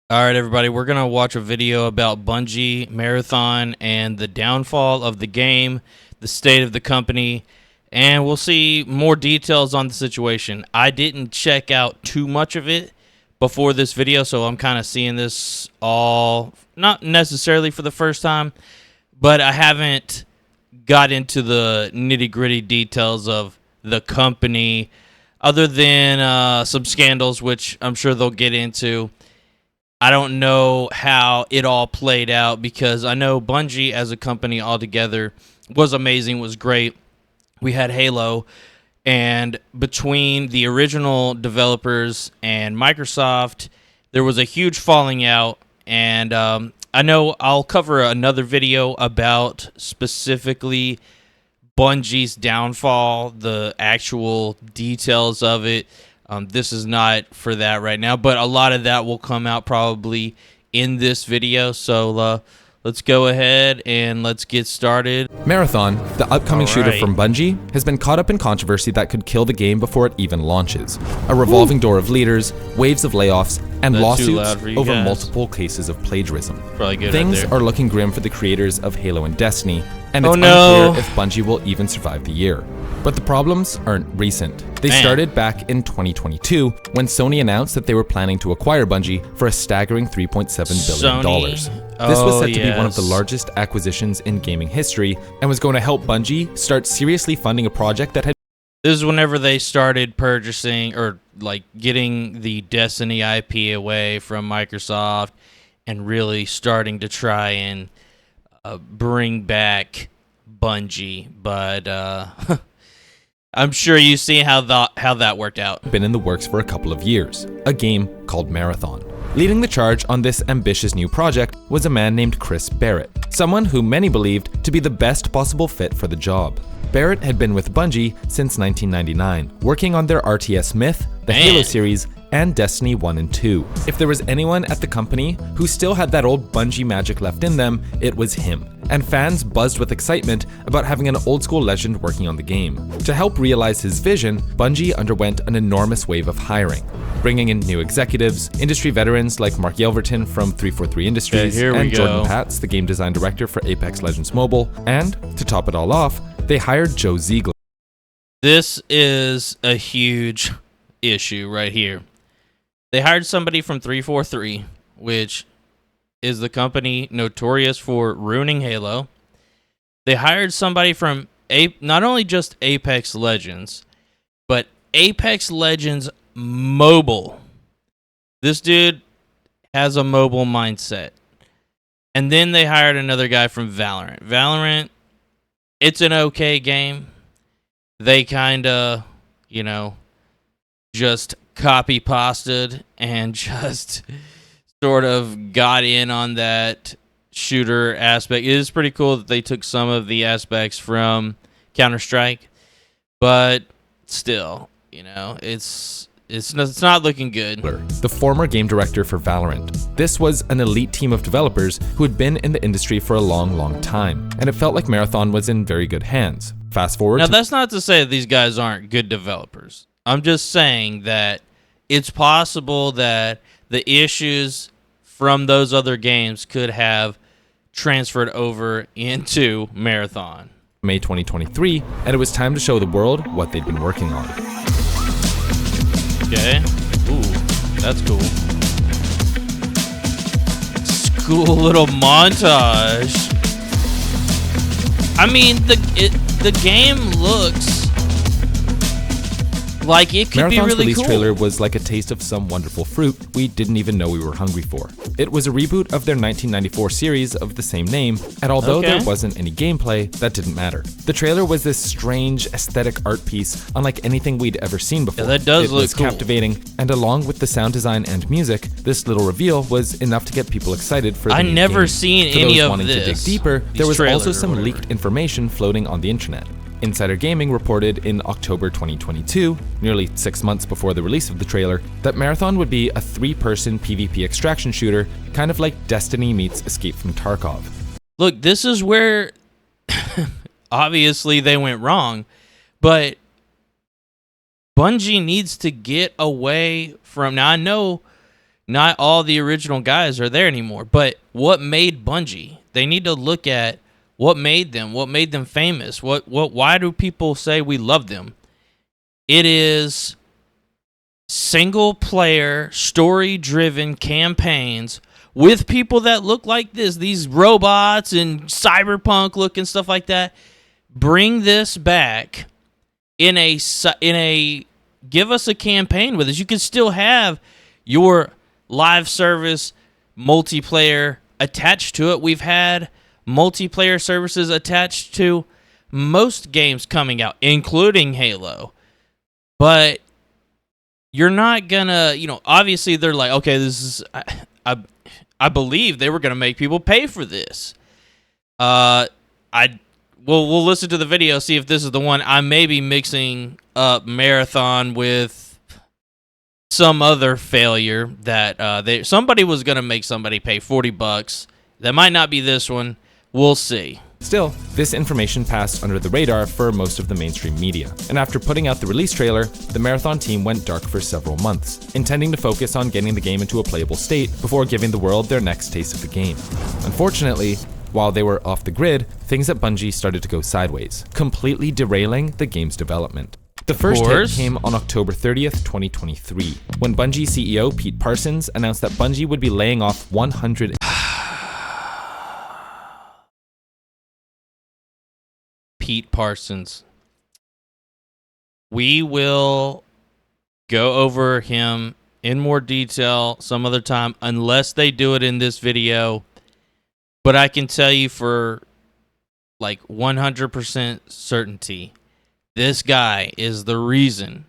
All right, everybody, we're going to watch a video about Bungie Marathon and the downfall of the game, the state of the company, and we'll see more details on the situation. I didn't check out too much of it before this video, so I'm kind of seeing this all, not necessarily for the first time, but I haven't got into the nitty-gritty details of the company other than some scandals, which I'm sure they'll get into. I don't know how it all played out because I know Bungie as a company altogether was amazing, was great. We had Halo, and between the original developers and Microsoft, there was a huge falling out, and I know I'll cover another video about specifically Bungie's downfall, the actual details of it. This is not for that right now, but a lot of that will come out probably in this video. So let's go ahead and let's get started. Marathon, the upcoming shooter right. from Bungie, has been caught up in controversy that could kill the game before it even launches. A revolving door of leaders, waves of layoffs, and That's too lawsuits loud for you over guys. multiple cases of plagiarism. Probably good. Things right there. are looking grim for the creators of Halo and Destiny, and Oh, it's no. unclear if Bungie will even survive the year. But the problems aren't recent. They Man. started back in 2022 when Sony announced that they were planning to acquire Bungie for a staggering $3.7 billion. Sony? This was Oh, said to be one of the yes. largest acquisitions in gaming history and was going to help Bungie start seriously funding a project that had This is whenever they started purchasing or like getting the Destiny IP away from Microsoft and really starting to try and bring back Bungie. But I'm sure you see how that worked out. been in the works for a couple of years, a game called Marathon. Leading the charge on this ambitious new project was a man named Chris Barrett, someone who many believed to be the best possible fit for the job. Barrett had been with Bungie since 1999, working on their RTS Myth, the Man. Halo series, and Destiny 1 and 2. If there was anyone at the company who still had that old Bungie magic left in them, it was him. And fans buzzed with excitement about having an old school legend working on the game. To help realize his vision, Bungie underwent an enormous wave of hiring, bringing in new executives, industry veterans like Mark Yelverton from 343 Industries, here we and Jordan go. Patz, the game design director for Apex Legends Mobile, and, to top it all off, they hired Joe Ziegler. This is a huge issue right here. They hired somebody from 343, which is the company notorious for ruining Halo. They hired somebody from not only just Apex Legends, but Apex Legends Mobile. This dude has a mobile mindset. And then they hired another guy from Valorant. Valorant, it's an okay game. They kind of, just copy pasted and just sort of got in on that shooter aspect. It is pretty cool that they took some of the aspects from Counter-Strike, but still, it's not looking good. The former game director for Valorant. This was an elite team of developers who had been in the industry for a long time, and it felt like Marathon was in very good hands. Fast forward Now, to that's not to say that these guys aren't good developers. I'm just saying that it's possible that the issues from those other games could have transferred over into Marathon. May 2023, and it was time to show the world what they'd been working on. Okay. Ooh, that's cool. Cool little montage. I mean, the game looks like it could Marathon's be really release cool. trailer was like a taste of some wonderful fruit we didn't even know we were hungry for. It was a reboot of their 1994 series of the same name, and although Okay. there wasn't any gameplay, that didn't matter. The trailer was this strange aesthetic art piece unlike anything we'd ever seen before. Yeah, that does it look was cool. captivating, and along with the sound design and music, this little reveal was enough to get people excited for the I new never game. seen For any those of wanting to dig this, deeper, these there was also trailers or some whatever. leaked information floating on the internet. Insider Gaming reported in October 2022, nearly 6 months before the release of the trailer, that Marathon would be a 3-person PvP extraction shooter, kind of like Destiny meets Escape from Tarkov. Look, this is where obviously they went wrong, but Bungie needs to get away from. Now, I know Not all the original guys are there anymore. But what made Bungie? They need to look at what made them famous. Why do people say we love them? It is single player, story driven campaigns with people that look like this, these robots and cyberpunk looking stuff like that. Bring this back in a give us a campaign with us. You can still have your live service multiplayer attached to it. We've had multiplayer services attached to most games coming out, including Halo. But you're not gonna, obviously they're like, okay, this is, I believe they were gonna make people pay for this. We'll listen to the video, see if this is the one. I may be mixing up Marathon with some other failure that somebody was gonna make somebody pay $40. That might not be this one. We'll see. Still, this information passed under the radar for most of the mainstream media, and after putting out the release trailer, the Marathon team went dark for several months, intending to focus on getting the game into a playable state before giving the world their next taste of the game. Unfortunately, while they were off the grid, things at Bungie started to go sideways, completely derailing the game's development. The first hit came on October 30th, 2023, when Bungie CEO Pete Parsons announced that Bungie would be laying off 100 Pete Parsons. We will go over him in more detail some other time, unless they do it in this video. But I can tell you for like 100% certainty, this guy is the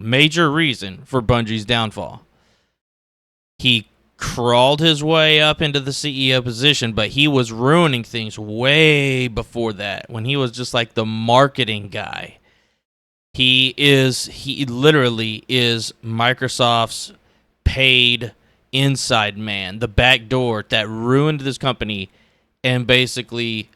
major reason for Bungie's downfall. He crawled his way up into the CEO position, but he was ruining things way before that, when he was just like the marketing guy. He literally is Microsoft's paid inside man, the back door that ruined this company and basically,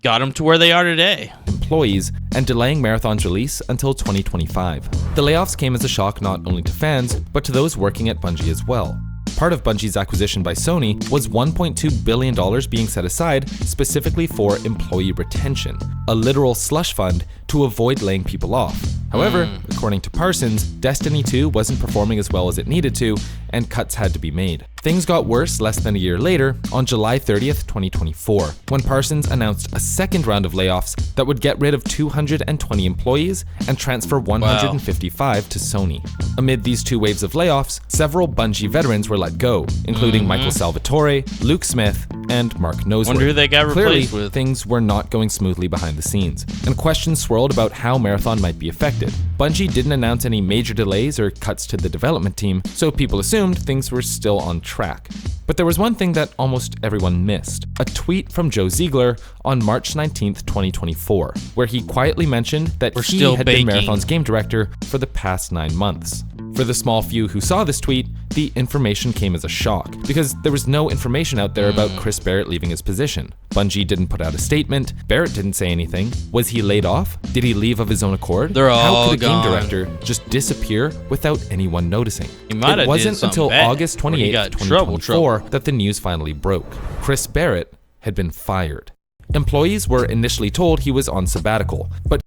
got them to where they are today. Employees and delaying Marathon's release until 2025. The layoffs came as a shock not only to fans, but to those working at Bungie as well. Part of Bungie's acquisition by Sony was $1.2 billion being set aside specifically for employee retention, a literal slush fund to avoid laying people off. However, according to Parsons, Destiny 2 wasn't performing as well as it needed to, and cuts had to be made. Things got worse less than a year later, on July 30th, 2024, when Parsons announced a second round of layoffs that would get rid of 220 employees and transfer 155 to Sony. Amid these two waves of layoffs, several Bungie veterans were let go, including Michael Salvatore, Luke Smith, and Mark Noseworth. Wonder who they got replaced with. Things were not going smoothly behind the scenes, and questions swirled about how Marathon might be affected. Bungie didn't announce any major delays or cuts to the development team, so people assumed things were still on track. But there was one thing that almost everyone missed: a tweet from Joe Ziegler on March 19th, 2024, where he quietly mentioned that he had been Marathon's game director for the past 9 months. For the small few who saw this tweet, the information came as a shock, because there was no information out there about Chris Barrett leaving his position. Bungie didn't put out a statement, Barrett didn't say anything. Was he laid off? Did he leave of his own accord? How could a gone. game director just disappear without anyone noticing? It wasn't until August 28th, 2024 trouble. that the news finally broke. Chris Barrett had been fired. Employees were initially told he was on sabbatical, but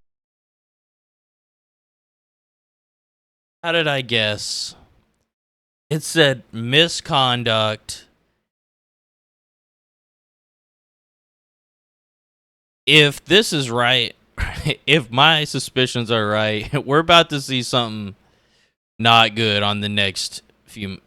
how did I guess? It said misconduct. If this is right, if my suspicions are right, we're about to see something not good in the next few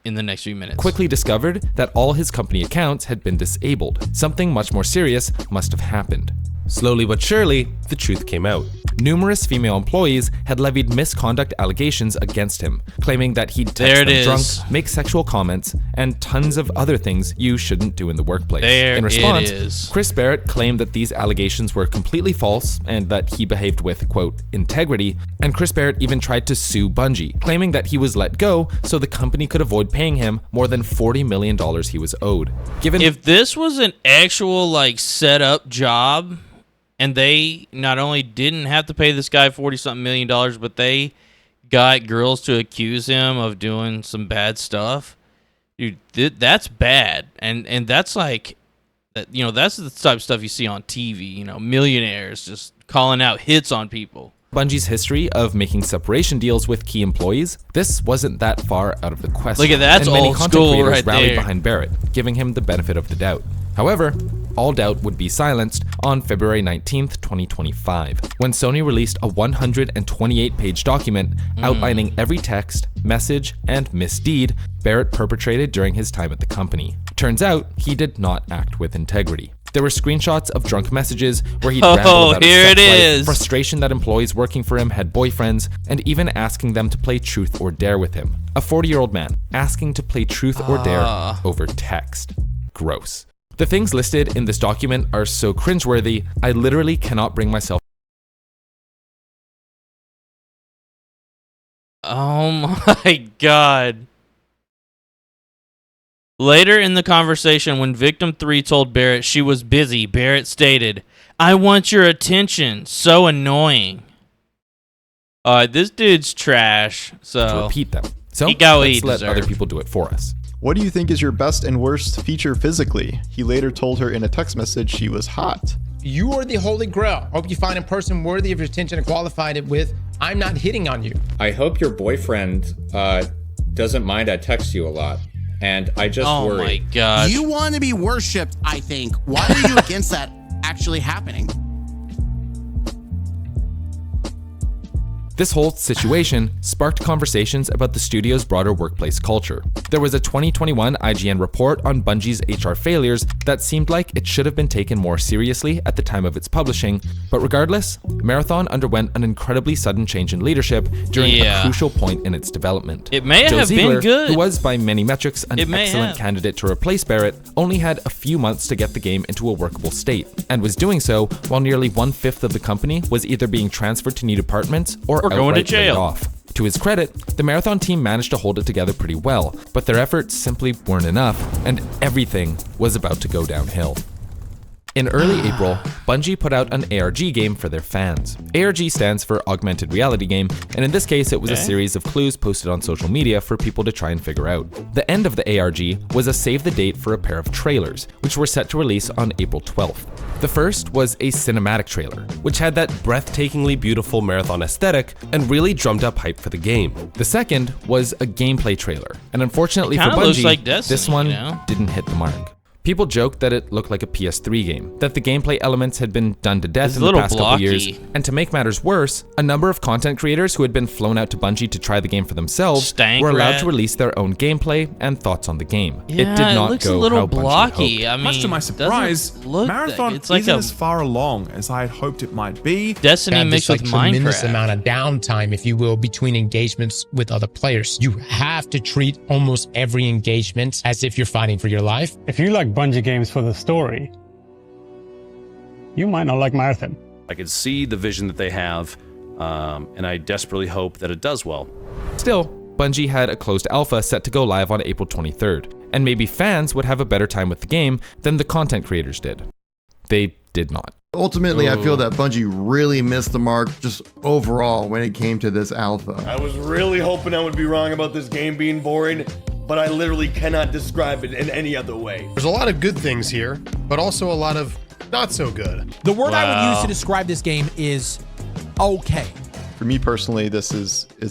minutes. Quickly discovered that all his company accounts had been disabled. Something much more serious must have happened. Slowly but surely, the truth came out. Numerous female employees had levied misconduct allegations against him, claiming that he'd text them drunk, make sexual comments, and tons of other things you shouldn't do in the workplace. In response, Chris Barrett claimed that these allegations were completely false and that he behaved with, quote, integrity, and Chris Barrett even tried to sue Bungie, claiming that he was let go so the company could avoid paying him more than $40 million he was owed. If this was an actual, set up job, and they not only didn't have to pay this guy $40-something million, but they got girls to accuse him of doing some bad stuff. Dude, that's bad. And that's like, that's the type of stuff you see on TV, millionaires just calling out hits on people. Bungie's history of making separation deals with key employees, this wasn't that far out of the question. Look at that, that's and many old content school creators right rallied there. behind Barrett, giving him the benefit of the doubt. However, all doubt would be silenced on February 19th, 2025, when Sony released a 128-page document outlining every text, message, and misdeed Barrett perpetrated during his time at the company. Turns out, he did not act with integrity. There were screenshots of drunk messages where he'd ramble about his here sex it life, is. frustration that employees working for him had boyfriends, and even asking them to play truth or dare with him. A 40-year-old man asking to play truth or dare over text. Gross. The things listed in this document are so cringeworthy, I literally cannot bring myself. Oh my god. Later in the conversation, when victim 3 told Barrett she was busy, Barrett stated, "I want your attention. So annoying." This dude's trash. To So repeat them. So he got what he let's let deserved. other people do it for us. What do you think is your best and worst feature physically? He later told her in a text message she was hot. You are the holy grail. Hope you find a person worthy of your attention and qualified it with. I'm not hitting on you. I hope your boyfriend doesn't mind I text you a lot. And I just worry. Oh my god. You want to be worshipped, I think. Why are you against that actually happening? This whole situation sparked conversations about the studio's broader workplace culture. There was a 2021 IGN report on Bungie's HR failures that seemed like it should have been taken more seriously at the time of its publishing, but regardless, Marathon underwent an incredibly sudden change in leadership during a crucial point in its development. It may Joe have Ziegler, been good. who was by many metrics an It may excellent have. candidate to replace Barrett, only had a few months to get the game into a workable state, and was doing so while nearly 1/5 of the company was either being transferred to new departments or going to outright laid jail. off. To his credit, the Marathon team managed to hold it together pretty well, but their efforts simply weren't enough, and everything was about to go downhill. In early April, Bungie put out an ARG game for their fans. ARG stands for Augmented Reality Game, and in this case it was a series of clues posted on social media for people to try and figure out. The end of the ARG was a save the date for a pair of trailers, which were set to release on April 12th. The first was a cinematic trailer, which had that breathtakingly beautiful Marathon aesthetic and really drummed up hype for the game. The second was a gameplay trailer, and unfortunately for Kinda looks Bungie, like Destiny, this one you know? didn't hit the mark. People joked that it looked like a PS3 game, that the gameplay elements had been done to death It's in a the little past couple years, blocky. and to make matters worse, a number of content creators who had been flown out to Bungie to try the game for themselves Stank were allowed rat. to release their own gameplay and thoughts on the game. Yeah, it did not looks go a little how Bungie blocky. hoped. I mean, Much to my doesn't surprise, look Marathon it's like isn't a as far along as I had hoped it might be. Destiny Got mixed this, with tremendous Minecraft. amount of downtime, if you will, between engagements with other players. You have to treat almost every engagement as if you're fighting for your life. If you like Bungie games for the story, you might not like Marathon. I could see the vision that they have, and I desperately hope that it does well. Still, Bungie had a closed alpha set to go live on April 23rd, and maybe fans would have a better time with the game than the content creators did. They did not. Ultimately, I feel that Bungie really missed the mark just overall when it came to this alpha. I was really hoping I would be wrong about this game being boring, but I literally cannot describe it in any other way. There's a lot of good things here, but also a lot of not so good. The word I would use to describe this game is okay. For me personally, it's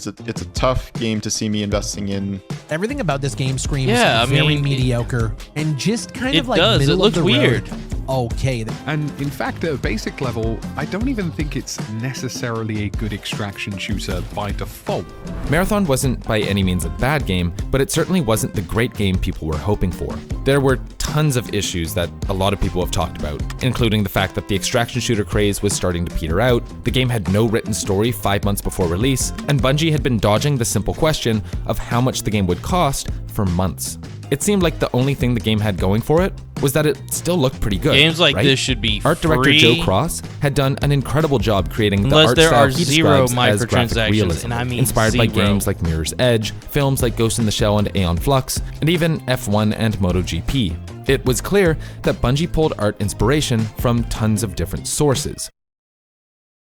a tough game to see me investing in. Everything about this game screams very mediocre and just kind of like does. middle It looks of the weird. road. Okay. And in fact, at a basic level, I don't even think it's necessarily a good extraction shooter by default. Marathon wasn't by any means a bad game, but it certainly wasn't the great game people were hoping for. There were tons of issues that a lot of people have talked about, including the fact that the extraction shooter craze was starting to peter out, the game had no written story 5 months before release, and Bungie had been dodging the simple question of how much the game would cost for months. It seemed like the only thing the game had going for it was that it still looked pretty good. Games like right? this should be Art director free. Joe Cross had done an incredible job creating Unless the art there style are he zero describes as graphic microtransactions, realism, and I mean inspired by zero. games like Mirror's Edge, films like Ghost in the Shell and Aeon Flux, and even F1 and MotoGP. It was clear that Bungie pulled art inspiration from tons of different sources.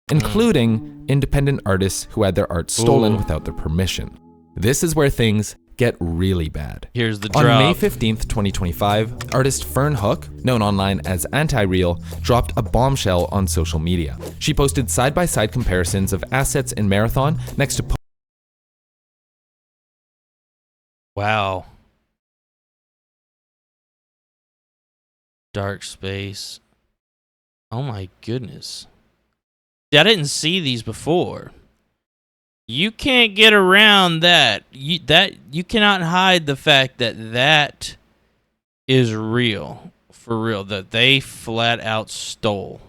including independent artists who had their art stolen without their permission. This is where things get really bad. Here's the On drop. May 15th, 2025, artist Fern Hook, known online as Anti-Real, dropped a bombshell on social media. She posted side-by-side comparisons of assets in Marathon next to Wow. Dark space. Oh my goodness. I didn't see these before. You can't get around that. You cannot hide the fact that that is real. For real. That they flat out stole.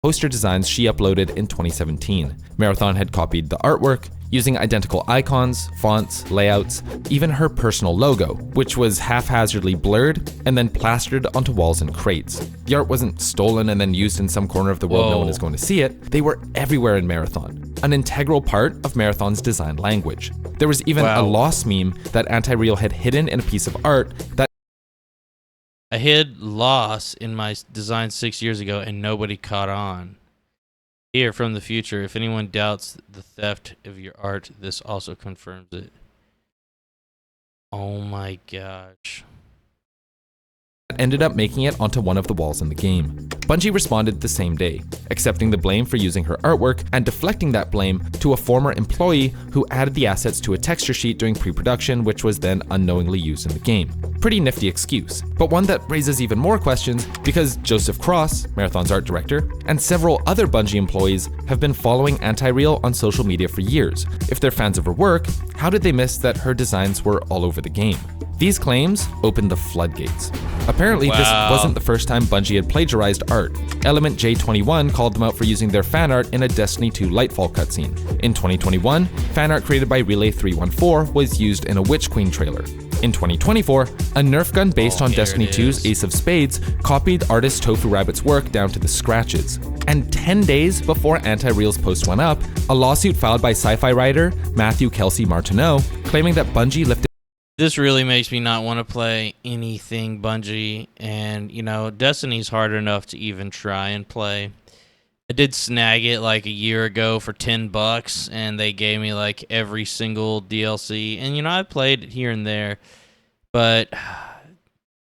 poster designs she uploaded in 2017. Marathon had copied the artwork, using identical icons, fonts, layouts, even her personal logo, which was haphazardly blurred and then plastered onto walls and crates. The art wasn't stolen and then used in some corner of the world no one is going to see it. They were everywhere in Marathon, an integral part of Marathon's design language. There was even a loss meme that Anti-Real had hidden in a piece of art that I hid loss in my design 6 years ago and nobody caught on. Here from the future, if anyone doubts the theft of your art, this also confirms it. Oh my gosh. ended up making it onto one of the walls in the game. Bungie responded the same day, accepting the blame for using her artwork and deflecting that blame to a former employee who added the assets to a texture sheet during pre-production, which was then unknowingly used in the game. Pretty nifty excuse, but one that raises even more questions because Joseph Cross, Marathon's art director, and several other Bungie employees have been following Anti-Real on social media for years. If they're fans of her work, how did they miss that her designs were all over the game? These claims opened the floodgates. Apparently, this wasn't the first time Bungie had plagiarized art. Element J21 called them out for using their fan art in a Destiny 2 Lightfall cutscene. In 2021, fan art created by Relay 314 was used in a Witch Queen trailer. In 2024, a Nerf gun based on Destiny 2's Ace of Spades copied artist Tofu Rabbit's work down to the scratches. And 10 days before Anti-Real's post went up, a lawsuit filed by sci-fi writer Matthew Kelsey Martineau claiming that Bungie lifted. This really makes me not want to play anything Bungie, and you know, Destiny's hard enough to even try and play. I did snag it like a year ago for $10, and they gave me like every single DLC, and you know, I played it here and there, but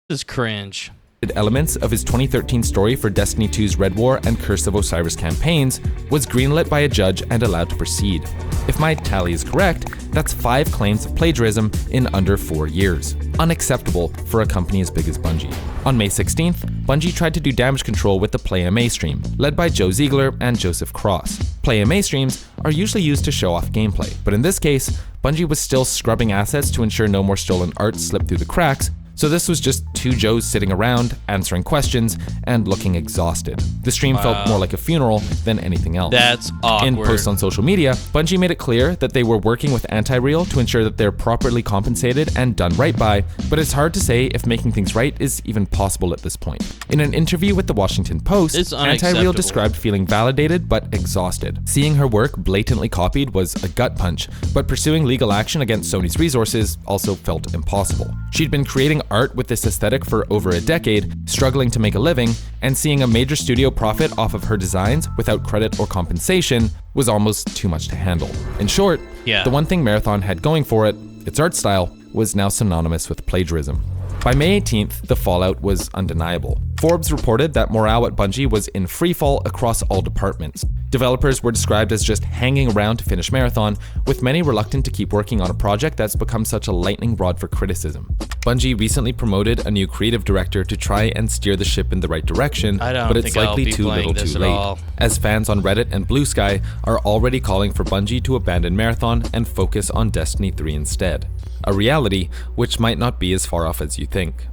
this is cringe. Elements of his 2013 story for Destiny 2's Red War and Curse of Osiris campaigns was greenlit by a judge and allowed to proceed. If my tally is correct, that's 5 claims of plagiarism in under 4 years. Unacceptable for a company as big as Bungie. On May 16th, Bungie tried to do damage control with the PlayMA stream, led by Joe Ziegler and Joseph Cross. PlayMA streams are usually used to show off gameplay, but in this case, Bungie was still scrubbing assets to ensure no more stolen art slipped through the cracks. So this was just 2 Joes sitting around, answering questions, and looking exhausted. The stream felt more like a funeral than anything else. That's awkward. In posts on social media, Bungie made it clear that they were working with Anti-Real to ensure that they're properly compensated and done right by, but it's hard to say if making things right is even possible at this point. In an interview with the Washington Post, Anti-Real described feeling validated but exhausted. Seeing her work blatantly copied was a gut punch, but pursuing legal action against Sony's resources also felt impossible. She'd been creating art with this aesthetic for over a decade, struggling to make a living, and seeing a major studio profit off of her designs without credit or compensation was almost too much to handle. In short, the one thing Marathon had going for it, its art style, was now synonymous with plagiarism. By May 18th, the fallout was undeniable. Forbes reported that morale at Bungie was in freefall across all departments. Developers were described as just hanging around to finish Marathon, with many reluctant to keep working on a project that's become such a lightning rod for criticism. Bungie recently promoted a new creative director to try and steer the ship in the right direction, but it's likely too little too late, as fans on Reddit and BlueSky are already calling for Bungie to abandon Marathon and focus on Destiny 3 instead. A reality which might not be as far off as you think.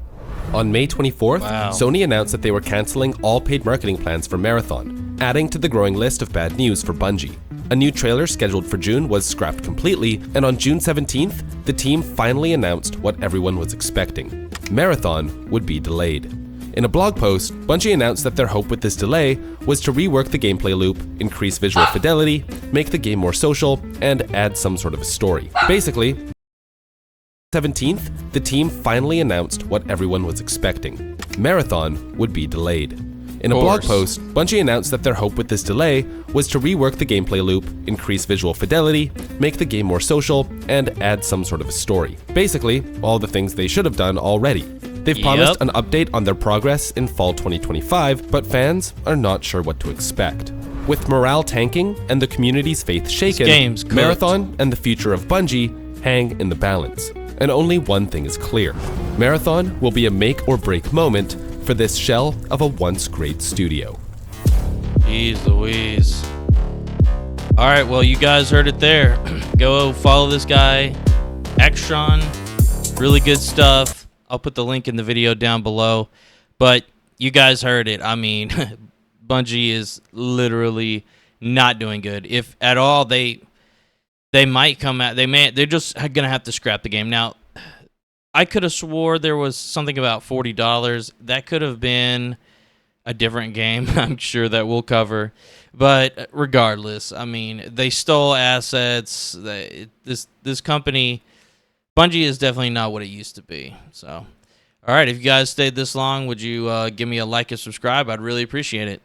On May 24th, Sony announced that they were canceling all paid marketing plans for Marathon, adding to the growing list of bad news for Bungie. A new trailer scheduled for June was scrapped completely, and on June 17th, the team finally announced what everyone was expecting. Marathon would be delayed. In a blog post, Bungie announced that their hope with this delay was to rework the gameplay loop, increase visual fidelity, make the game more social, and add some sort of a story. Basically, 17th, the team finally announced what everyone was expecting. Marathon would be delayed. In a blog post, Bungie announced that their hope with this delay was to rework the gameplay loop, increase visual fidelity, make the game more social, and add some sort of a story. Basically, all the things they should have done already. They've promised an update on their progress in fall 2025, but fans are not sure what to expect. With morale tanking and the community's faith shaken, Marathon and the future of Bungie hang in the balance. And only one thing is clear. Marathon will be a make or break moment for this shell of a once great studio. Jeez Louise. All right, well, you guys heard it there. Go follow this guy, Extron. Really good stuff. I'll put the link in the video down below. But you guys heard it. I mean, Bungie is literally not doing good. If at all, they might come out. They're just gonna have to scrap the game. Now, I could have swore there was something about $40. That could have been a different game. I'm sure that we'll cover. But regardless, I mean, they stole assets. This company, Bungie, is definitely not what it used to be. So, all right, if you guys stayed this long, would you give me a like and subscribe? I'd really appreciate it.